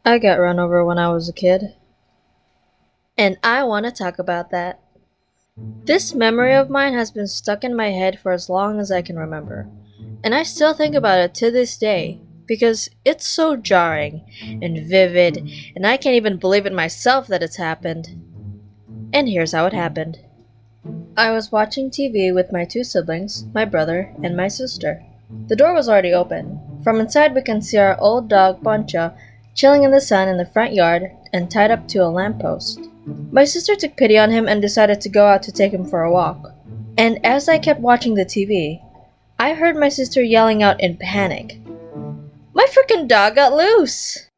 I got run over when I was a kid, and I want to talk about that. This memory of mine has been stuck in my head for as long as I can remember, and I still think about it to this day because it's so jarring and vivid, and I can't even believe it myself that it's happened. And here's how it happened. I was watching TV with my two siblings, my brother, and my sister. The door was already open. From inside, we can see our old dog, Poncho, chilling in the sun in the front yard and tied up to a lamppost. My sister took pity on him and decided to go out to take him for a walk. And as I kept watching the TV, I heard my sister yelling out in panic, "My frickin' dog got loose!"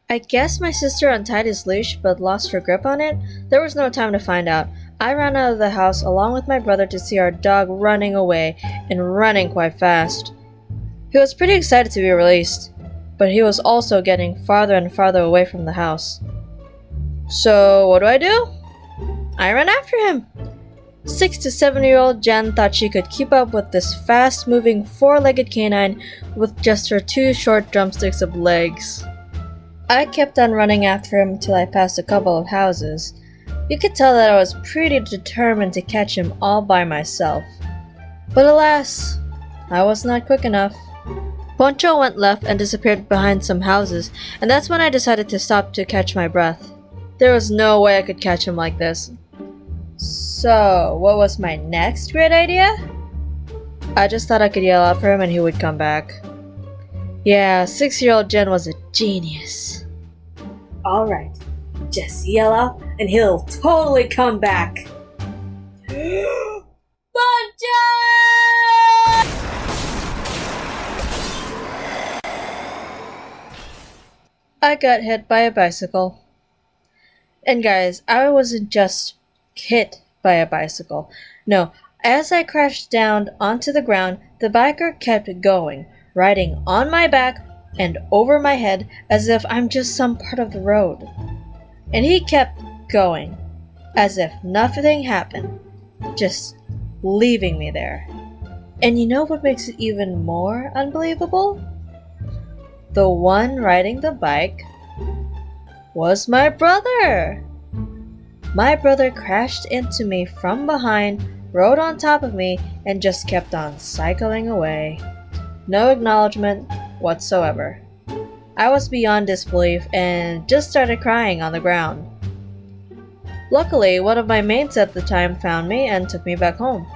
I guess my sister untied his leash but lost her grip on it. There was no time to find out. I ran out of the house along with my brother to see our dog running away and running quite fast. He was pretty excited to be released, but he was also getting farther and farther away from the house. So what do? I ran after him. 6 to 7-year-old Jen thought she could keep up with this fast-moving four-legged canine with just her two short drumsticks of legs. I kept on running after him till I passed a couple of houses. You could tell that I was pretty determined to catch him all by myself. But alas, I was not quick enough. Poncho went left and disappeared behind some houses, and that's when I decided to stop to catch my breath. There was no way I could catch him like this. So, what was my next great idea? I just thought I could yell out for him and he would come back. Yeah, 6-year-old Jen was a genius. Alright, just yell out and he'll totally come back. Poncho! I got hit by a bicycle. And guys, I wasn't just hit by a bicycle. No, as I crashed down onto the ground, the biker kept going, riding on my back and over my head as if I'm just some part of the road. And he kept going, as if nothing happened, just leaving me there. And you know what makes it even more unbelievable? The one riding the bike was my brother. My brother crashed into me from behind, rode on top of me, and just kept on cycling away. No acknowledgement whatsoever. I was beyond disbelief and just started crying on the ground. Luckily, one of my mates at the time found me and took me back home.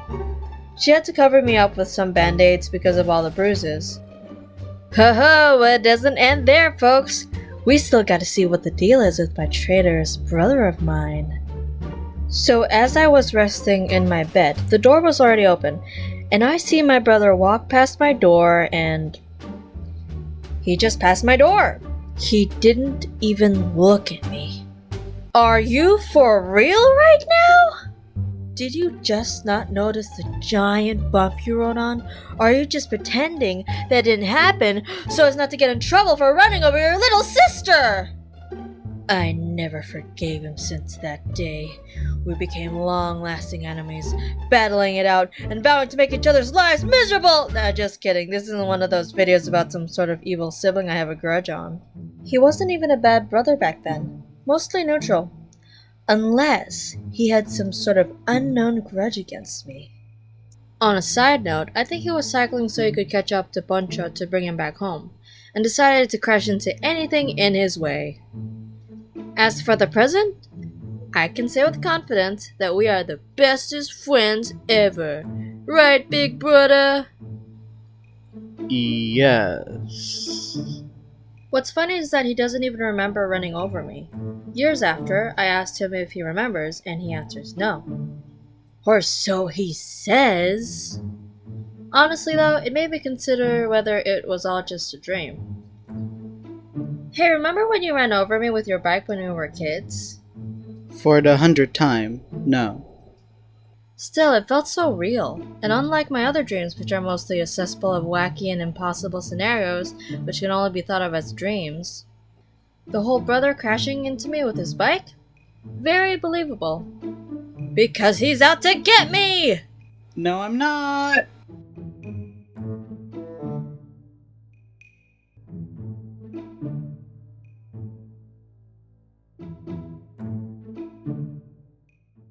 She had to cover me up with some band-aids because of all the bruises. Ho-ho, it doesn't end there, folks. We still gotta see what the deal is with my traitorous brother of mine. So as I was resting in my bed, the door was already open, and I see my brother walk past my door and he just passed my door. He didn't even look at me. Are you for real right now? Did you just not notice the giant bump you rode on? Or are you just pretending that didn't happen so as not to get in trouble for running over your little sister? I never forgave him since that day. We became long-lasting enemies, battling it out and vowing to make each other's lives miserable! Nah, just kidding. This isn't one of those videos about some sort of evil sibling I have a grudge on. He wasn't even a bad brother back then. Mostly neutral. Unless he had some sort of unknown grudge against me. On a side note, I think he was cycling so he could catch up to Poncho to bring him back home, and decided to crash into anything in his way. As for the present, I can say with confidence that we are the bestest friends ever. Right, big brother? Yes. What's funny is that he doesn't even remember running over me. Years after, I asked him if he remembers, and he answers no. Or so he says. Honestly though, it made me consider whether it was all just a dream. Hey, remember when you ran over me with your bike when we were kids? For the 100th time, no. Still, it felt so real, and unlike my other dreams, which are mostly a cesspool of wacky and impossible scenarios, which can only be thought of as dreams, the whole brother crashing into me with his bike? Very believable. Because he's out to get me! No, I'm not!